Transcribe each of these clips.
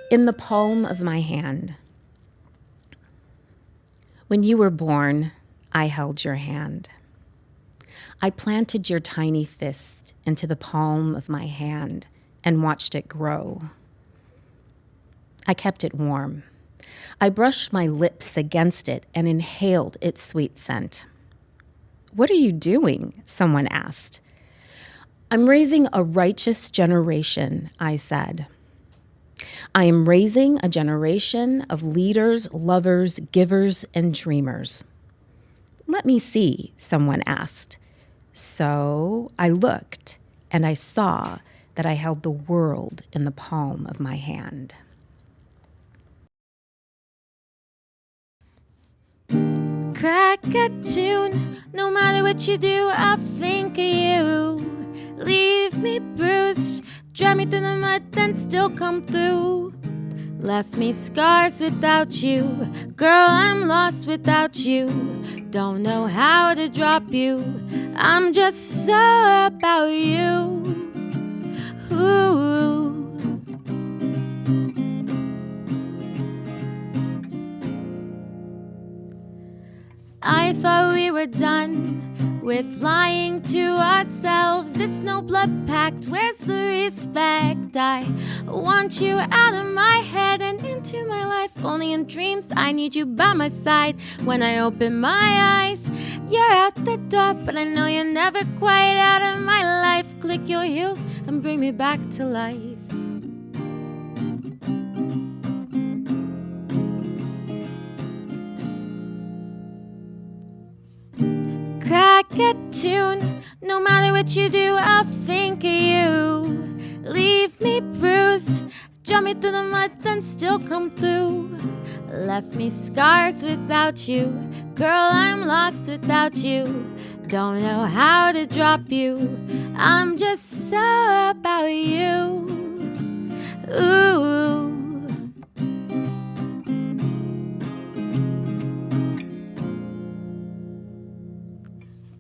In the palm of my hand. When you were born, I held your hand. I planted your tiny fist into the palm of my hand and watched it grow. I kept it warm. I brushed my lips against it and inhaled its sweet scent. "What are you doing?" someone asked. "I'm raising a righteous generation," I said. "I am raising a generation of leaders, lovers, givers, and dreamers." "Let me see," someone asked. So I looked, and I saw that I held the world in the palm of my hand. Crack a tune, no matter what you do, I'll think of you. Leave me bruised, drive me through the mud, then still come through. Left me scars without you, girl, I'm lost without you. Don't know how to drop you, I'm just so about you. Ooh. I thought we were done with lying to ourselves. It's no blood pact, where's the respect? I want you out of my head and into my life. Only in dreams, I need you by my side. When I open my eyes, you're out the door, but I know you're never quite out of my life. Click your heels and bring me back to life. Crack a tune, no matter what you do, I'll think of you. Leave me bruised, jump me through the mud, then still come through. Left me scars without you, girl, I'm lost without you. Don't know how to drop you, I'm just so about you. Ooh.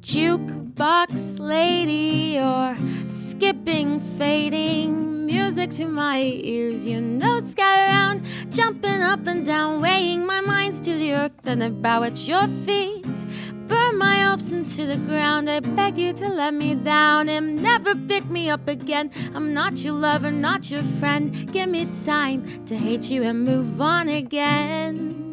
Jukebox lady, or skipping, fading music to my ears. You know, sky around, jumping up and down, weighing my minds to the earth, and I bow at your feet. Burn my hopes into the ground. I beg you to let me down and never pick me up again. I'm not your lover, not your friend. Give me time to hate you and move on again.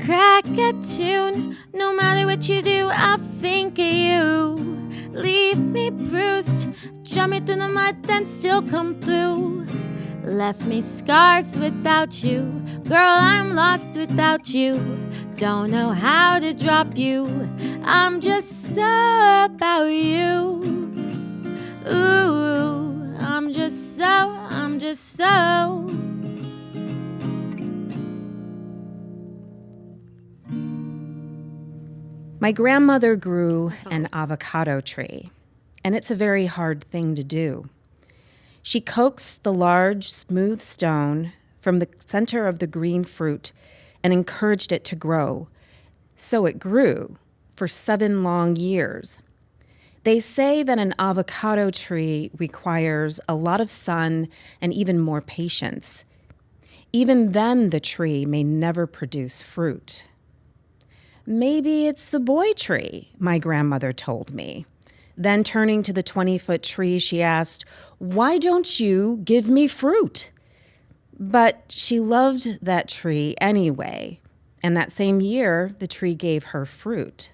Crack a tune, no matter what you do, I'll think of you. Leave me bruised, jump me through the mud, then still come through. Left me scars without you, girl, I'm lost without you. Don't know how to drop you, I'm just so about you. Ooh, I'm just so. My grandmother grew an avocado tree, and it's a very hard thing to do. She coaxed the large, smooth stone from the center of the green fruit and encouraged it to grow. So it grew for 7 long years. They say that an avocado tree requires a lot of sun and even more patience. Even then, the tree may never produce fruit. "Maybe it's a boy tree," my grandmother told me. Then turning to the 20-foot tree, she asked, "Why don't you give me fruit?" But she loved that tree anyway, and that same year, the tree gave her fruit.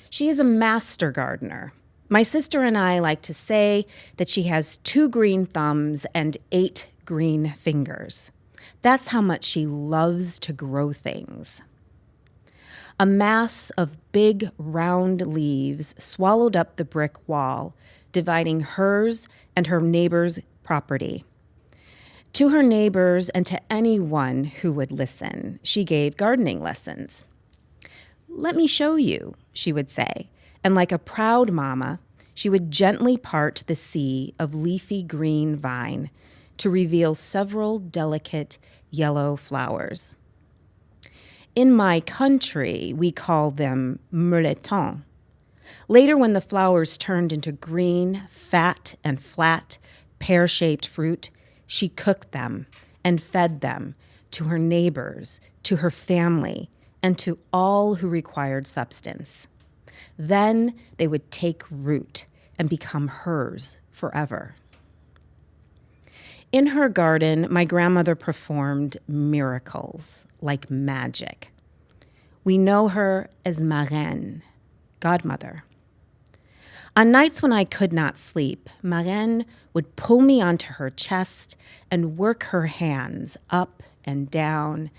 She is a master gardener. My sister and I like to say that she has 2 green thumbs and 8 green fingers. That's how much she loves to grow things. A mass of big, round leaves swallowed up the brick wall, dividing hers and her neighbor's property. To her neighbors and to anyone who would listen, she gave gardening lessons. "Let me show you," she would say, and like a proud mama, she would gently part the sea of leafy green vine to reveal several delicate yellow flowers. In my country, we call them meuletons. Later, when the flowers turned into green, fat, and flat, pear-shaped fruit, she cooked them and fed them to her neighbors, to her family, and to all who required substance. Then they would take root and become hers forever. In her garden, my grandmother performed miracles like magic. We know her as Marraine, godmother. On nights when I could not sleep, Marraine would pull me onto her chest and work her hands up and down,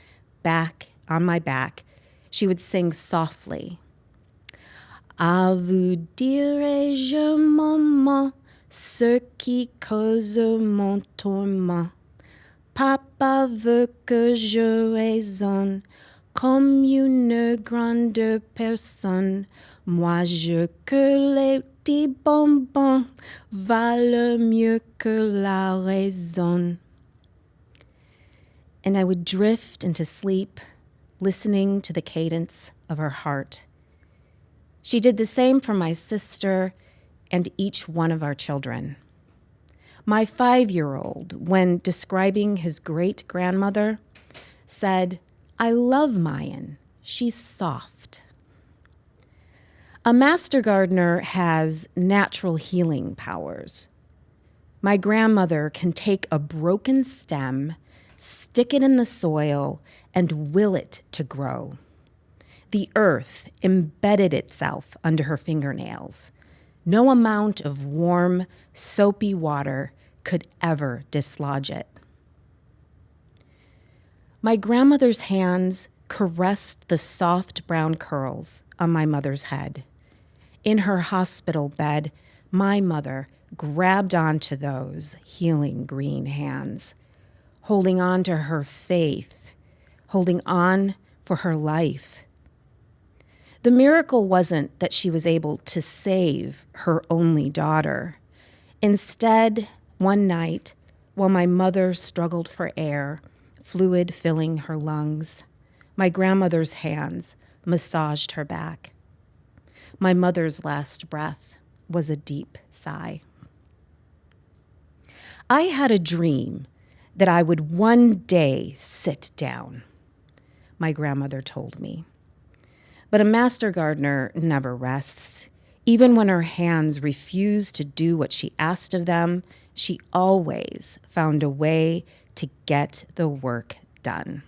back on my back. She would sing softly. À vous dirai-je, maman, ce qui cause mon tourment. Papa veut que je raisonne comme une grande personne. Moi, je que les petits bonbons valent mieux que la raison. And I would drift into sleep, listening to the cadence of her heart. She did the same for my sister and each one of our children. My 5-year-old, when describing his great-grandmother, said, "I love Mayan. She's soft." A master gardener has natural healing powers. My grandmother can take a broken stem, stick it in the soil, and will it to grow. The earth embedded itself under her fingernails. No amount of warm, soapy water could ever dislodge it. My grandmother's hands caressed the soft brown curls on my mother's head. In her hospital bed, my mother grabbed onto those healing green hands, holding on to her faith, holding on for her life. The miracle wasn't that she was able to save her only daughter. Instead, one night, while my mother struggled for air, fluid filling her lungs, my grandmother's hands massaged her back. My mother's last breath was a deep sigh. I had a dream that I would one day sit down, my grandmother told me. But a master gardener never rests. Even when her hands refused to do what she asked of them, she always found a way to get the work done.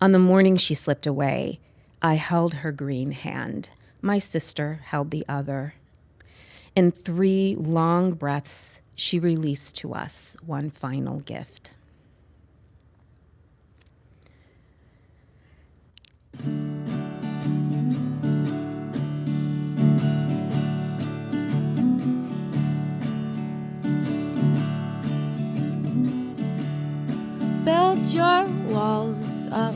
On the morning she slipped away, I held her green hand. My sister held the other. In 3 long breaths, she released to us one final gift. Build your walls up,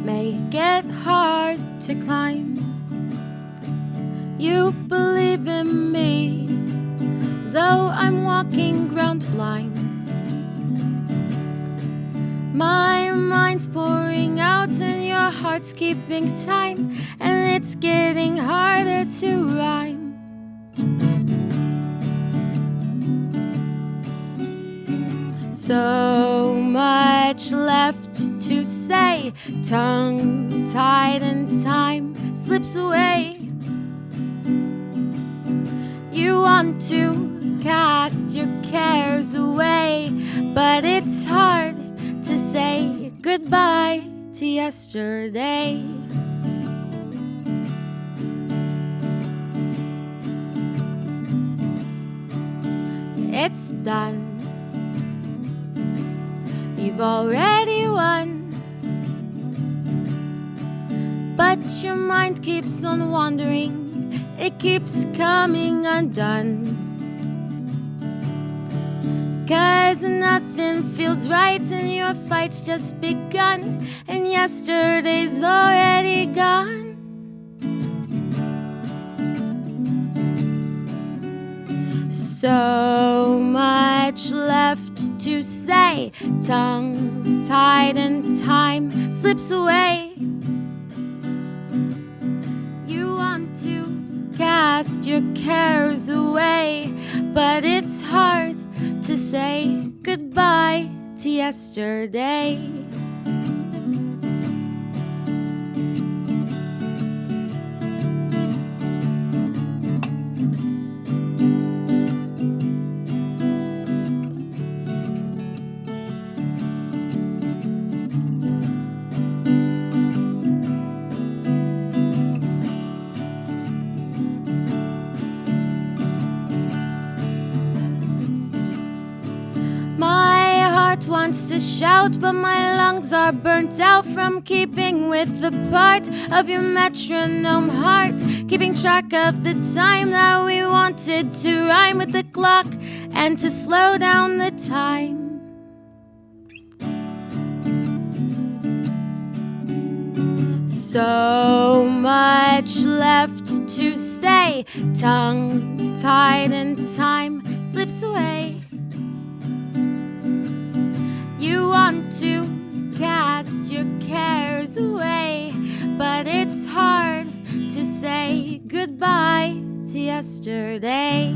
make it hard to climb. You believe in me, though I'm walking ground blind. My mind's pouring out and your heart's keeping time, and it's getting harder to rhyme. So much left to say, tongue-tied and time slips away. You want to cast your cares away, but it's hard to say goodbye to yesterday. It's done. You've already won, but your mind keeps on wandering. It keeps coming undone. 'Cause nothing feels right and your fight's just begun, and yesterday's already gone. So much left to say, tongue-tied and time slips away. cast your cares away, but it's hard to say goodbye to yesterday. Wants to shout, but my lungs are burnt out from keeping with the part of your metronome heart, keeping track of the time that we wanted to rhyme with the clock and to slow down the time. So much left to say, tongue-tied and time slips away. You want to cast your cares away, but it's hard to say goodbye to yesterday.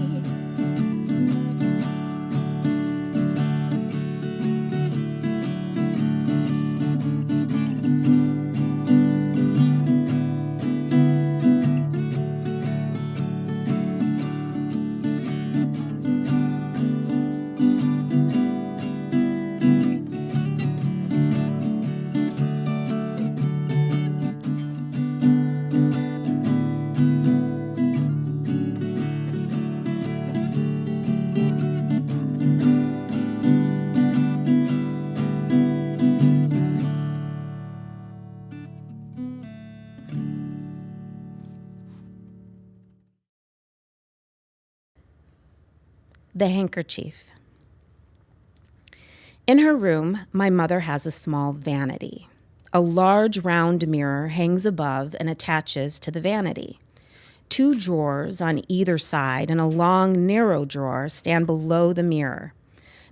The handkerchief. In her room, my mother has a small vanity. A large round mirror hangs above and attaches to the vanity. 2 drawers on either side and a long, narrow drawer stand below the mirror.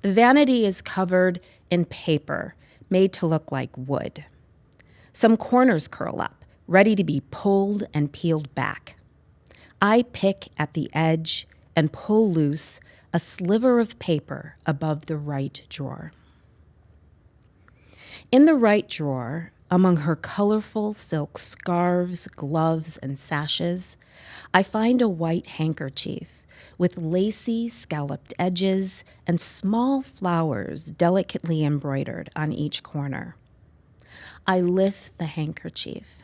The vanity is covered in paper, made to look like wood. Some corners curl up, ready to be pulled and peeled back. I pick at the edge and pull loose a sliver of paper above the right drawer. In the right drawer, among her colorful silk scarves, gloves, and sashes, I find a white handkerchief with lacy, scalloped edges and small flowers delicately embroidered on each corner. I lift the handkerchief.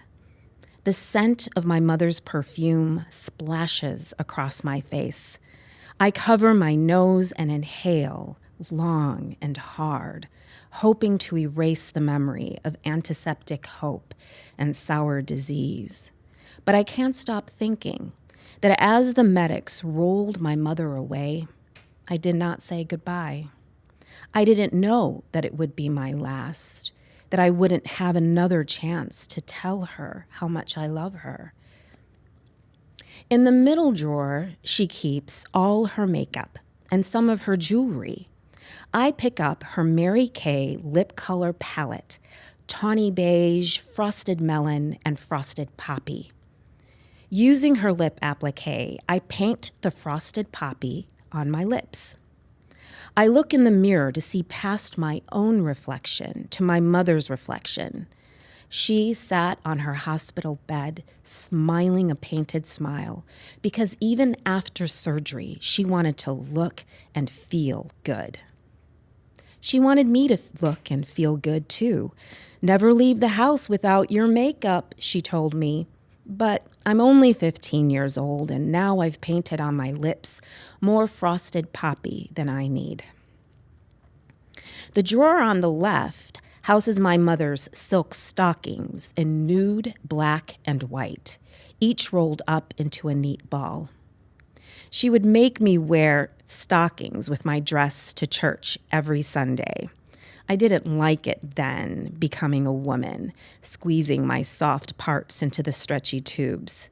The scent of my mother's perfume splashes across my face. I cover my nose and inhale long and hard, hoping to erase the memory of antiseptic hope and sour disease. But I can't stop thinking that as the medics rolled my mother away, I did not say goodbye. I didn't know that it would be my last, that I wouldn't have another chance to tell her how much I love her. In the middle drawer, she keeps all her makeup and some of her jewelry. I pick up her Mary Kay lip color palette, tawny beige, frosted melon, and frosted poppy. Using her lip applique, I paint the frosted poppy on my lips. I look in the mirror to see past my own reflection to my mother's reflection. She sat on her hospital bed, smiling a painted smile, because even after surgery, she wanted to look and feel good. She wanted me to look and feel good, too. Never leave the house without your makeup, she told me. But I'm only 15 years old, and now I've painted on my lips more frosted poppy than I need. The drawer on the left houses my mother's silk stockings in nude, black, and white, each rolled up into a neat ball. She would make me wear stockings with my dress to church every Sunday. I didn't like it then, becoming a woman, squeezing my soft parts into the stretchy tubes.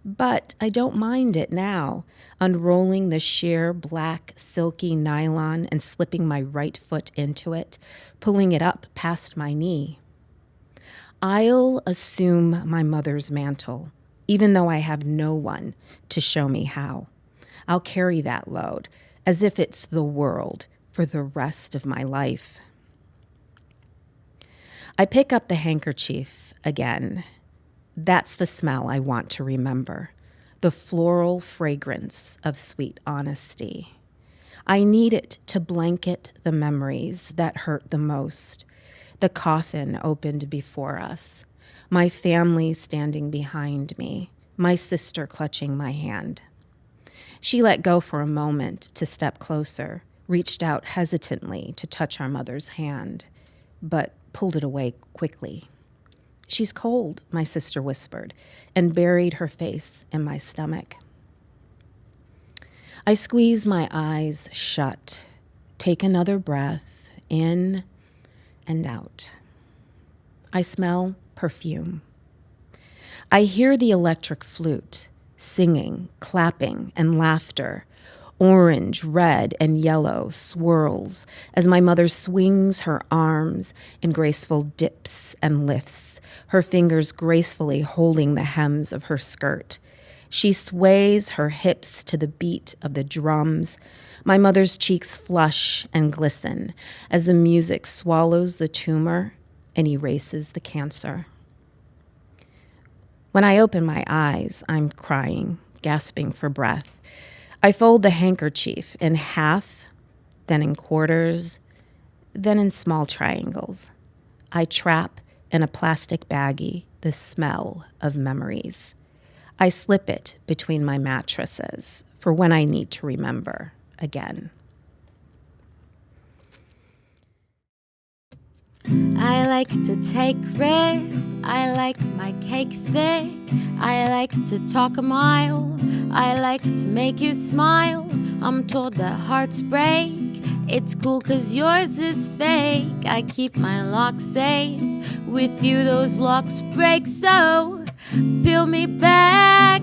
But I don't mind it now, unrolling the sheer black silky nylon and slipping my right foot into it, pulling it up past my knee. I'll assume my mother's mantle, even though I have no one to show me how. I'll carry that load as if it's the world for the rest of my life. I pick up the handkerchief again. That's the smell I want to remember, the floral fragrance of sweet honesty. I need it to blanket the memories that hurt the most. The coffin opened before us, my family standing behind me, my sister clutching my hand. She let go for a moment to step closer, reached out hesitantly to touch our mother's hand, but pulled it away quickly. "She's cold," my sister whispered, and buried her face in my stomach. I squeeze my eyes shut, take another breath in and out. I smell perfume. I hear the electric flute, singing, clapping, and laughter. Orange, red, and yellow swirls as my mother swings her arms in graceful dips and lifts, her fingers gracefully holding the hems of her skirt. She sways her hips to the beat of the drums. My mother's cheeks flush and glisten as the music swallows the tumor and erases the cancer. When I open my eyes, I'm crying, gasping for breath. I fold the handkerchief in half, then in quarters, then in small triangles. I trap in a plastic baggie the smell of memories. I slip it between my mattresses for when I need to remember again. I like to take risks, I like my cake thick, I like to talk a mile, I like to make you smile. I'm told that hearts break, it's cool 'cause yours is fake. I keep my locks safe, with you those locks break. So peel me back,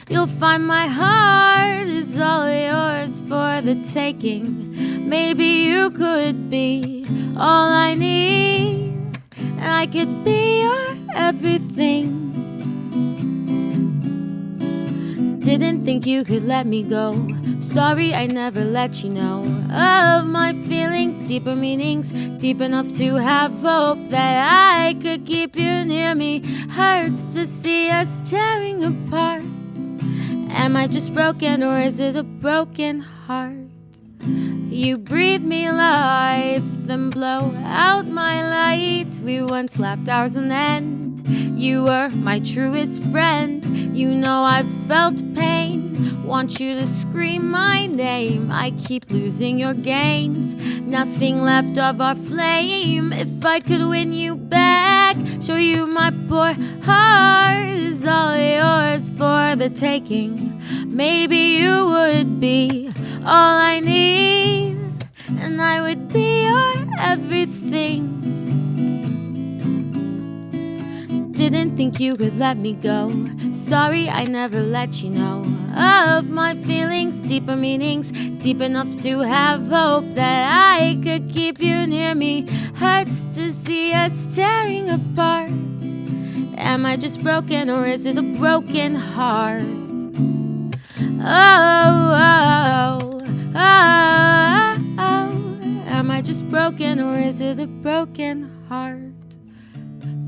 you'll find my heart is all yours for the taking. Maybe you could be all I need, and I could be your everything. Didn't think you could let me go. Sorry I never let you know of my feelings, deeper meanings, deep enough to have hope that I could keep you near me. Hurts to see us tearing apart. Am I just broken, or is it a broken heart? You breathe me life, then blow out my light. We once laughed hours on end. You were my truest friend. You know I've felt pain. Want you to scream my name. I keep losing your games. Nothing left of our flame. If I could win you back, show you my poor heart is all yours for the taking. Maybe you would be all I need, and I would be your everything. Didn't think you could let me go. Sorry I never let you know of my feelings, deeper meanings, deep enough to have hope that I could keep you near me. Hurts to see us tearing apart. Am I just broken, or is it a broken heart? Oh, am I just broken, or is it a broken heart?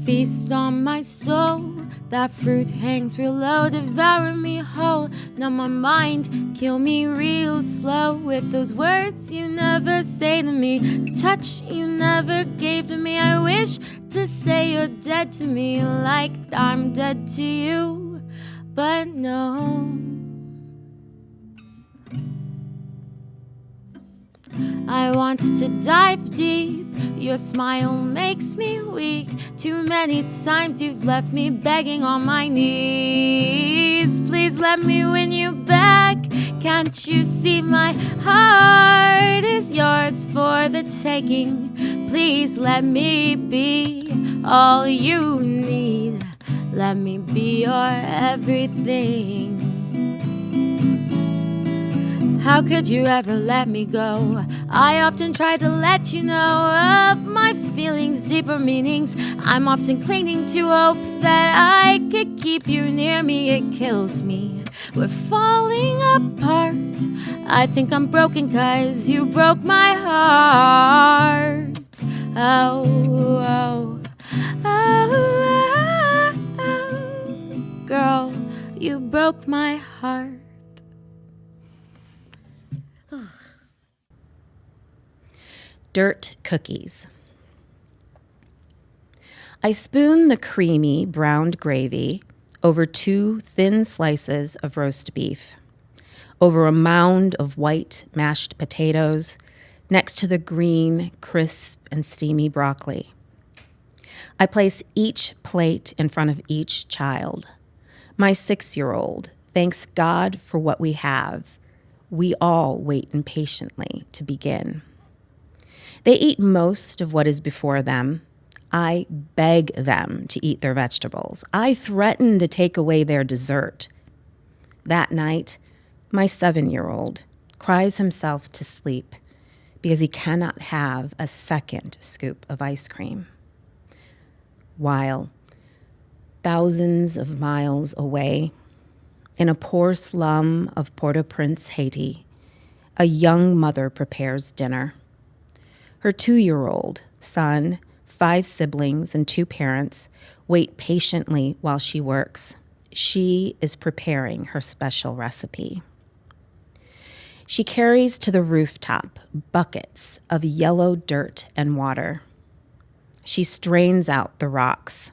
Feast on my soul, that fruit hangs real low, devour me whole. Numb my mind, kill me real slow with those words you never say to me, the touch you never gave to me. I wish to say you're dead to me like I'm dead to you, but no. I want to dive deep. Your smile makes me weak. Too many times you've left me begging on my knees. Please let me win you back. Can't you see my heart is yours for the taking? Please let me be all you need. Let me be your everything. How could you ever let me go? I often try to let you know of my feelings, deeper meanings. I'm often clinging to hope that I could keep you near me. It kills me. We're falling apart. I think I'm broken 'cause you broke my heart. Oh, oh, oh, oh, oh. Girl, you broke my heart. Dirt cookies. I spoon the creamy browned gravy over 2 thin slices of roast beef, over a mound of white mashed potatoes, next to the green, crisp, and steamy broccoli. I place each plate in front of each child. My 6-year-old thanks God for what we have. We all wait impatiently to begin. They eat most of what is before them. I beg them to eat their vegetables. I threaten to take away their dessert. That night, my 7-year-old cries himself to sleep because he cannot have a second scoop of ice cream. While thousands of miles away, in a poor slum of Port-au-Prince, Haiti, a young mother prepares dinner. Her 2-year-old son, 5 siblings, and 2 parents wait patiently while she works. She is preparing her special recipe. She carries to the rooftop buckets of yellow dirt and water. She strains out the rocks.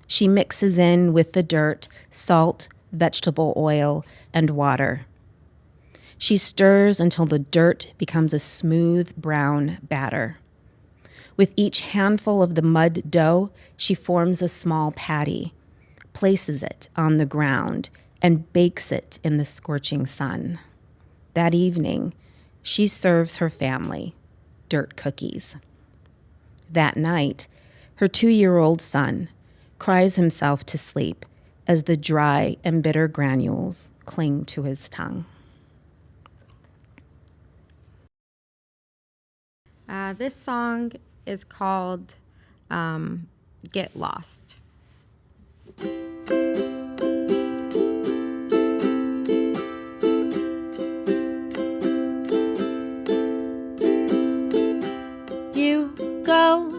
She mixes in with the dirt, salt, vegetable oil, and water. She stirs until the dirt becomes a smooth brown batter. With each handful of the mud dough, she forms a small patty, places it on the ground, and bakes it in the scorching sun. That evening, she serves her family dirt cookies. That night, her 2-year-old son cries himself to sleep as the dry and bitter granules cling to his tongue. This song is called Get Lost. You go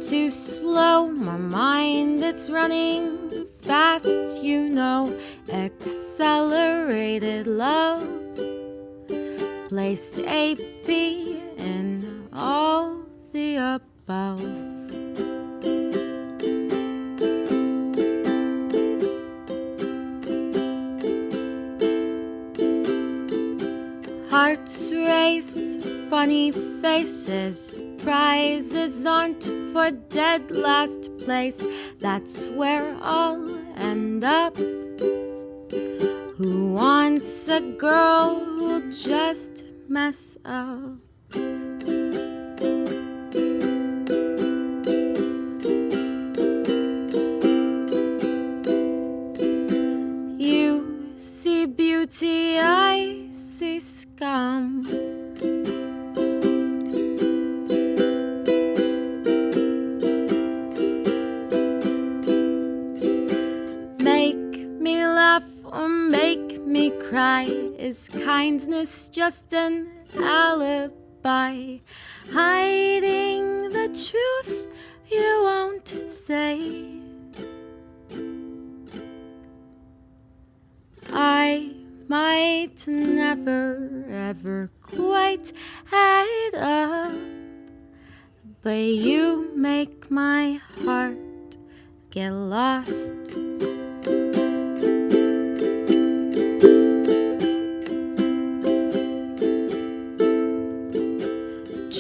too slow, my mind it's running fast, you know. Accelerated love placed a B in all the above. Hearts race, funny faces, prizes aren't for dead last place. That's where I'll end up. Who wants a girl who'll just mess up? You see beauty, I see scum. Make me laugh or make me cry. Is kindness just an alibi? Hiding the truth you won't say. I might never ever quite add up, but you make my heart get lost.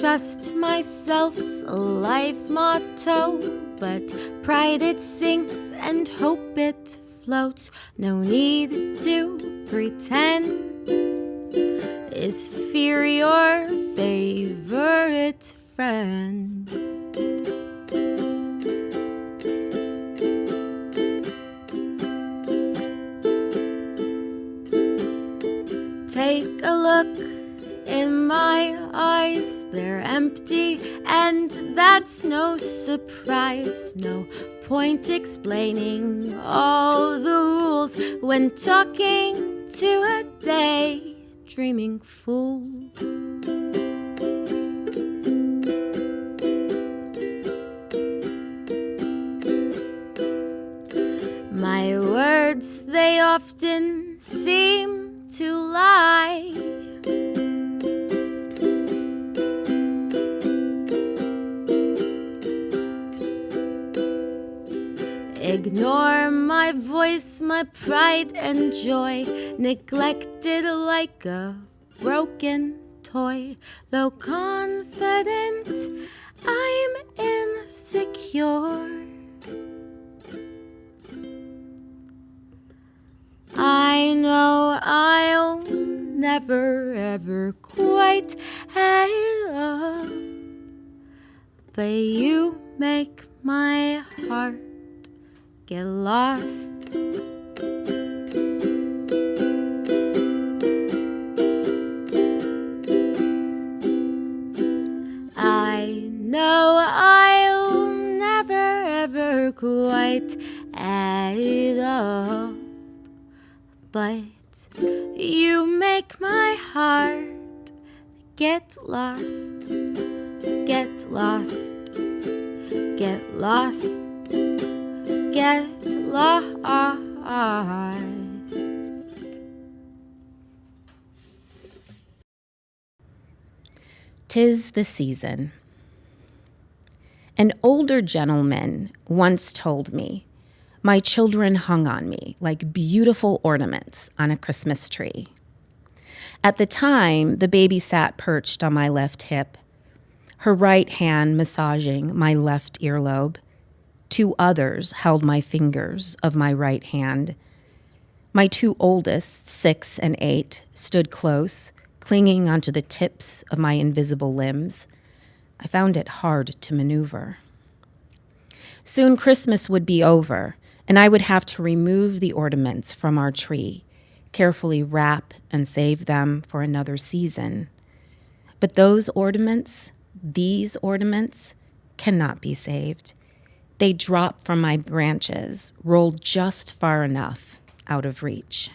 Trust myself's a life motto, but pride it sinks and hope it floats. No need to pretend. Is fear your favorite friend? Take a look in my eyes, they're empty, and that's no surprise. No point explaining all the rules when talking to a daydreaming fool. My words, they often seem to lie. Ignore my voice, my pride and joy, neglected like a broken toy. Though confident, I'm insecure. I know I'll never ever quite add up, but you make my heart get lost. I know I'll never ever quite add up, but you make my heart get lost, get lost, get lost, get lost. 'Tis the season. An older gentleman once told me, my children hung on me like beautiful ornaments on a Christmas tree. At the time, the baby sat perched on my left hip, her right hand massaging my left earlobe. 2 others held my fingers of my right hand. My 2 oldest, 6 and 8, stood close, clinging onto the tips of my invisible limbs. I found it hard to maneuver. Soon Christmas would be over, and I would have to remove the ornaments from our tree, carefully wrap and save them for another season. But these ornaments, cannot be saved. They drop from my branches, rolled just far enough out of reach.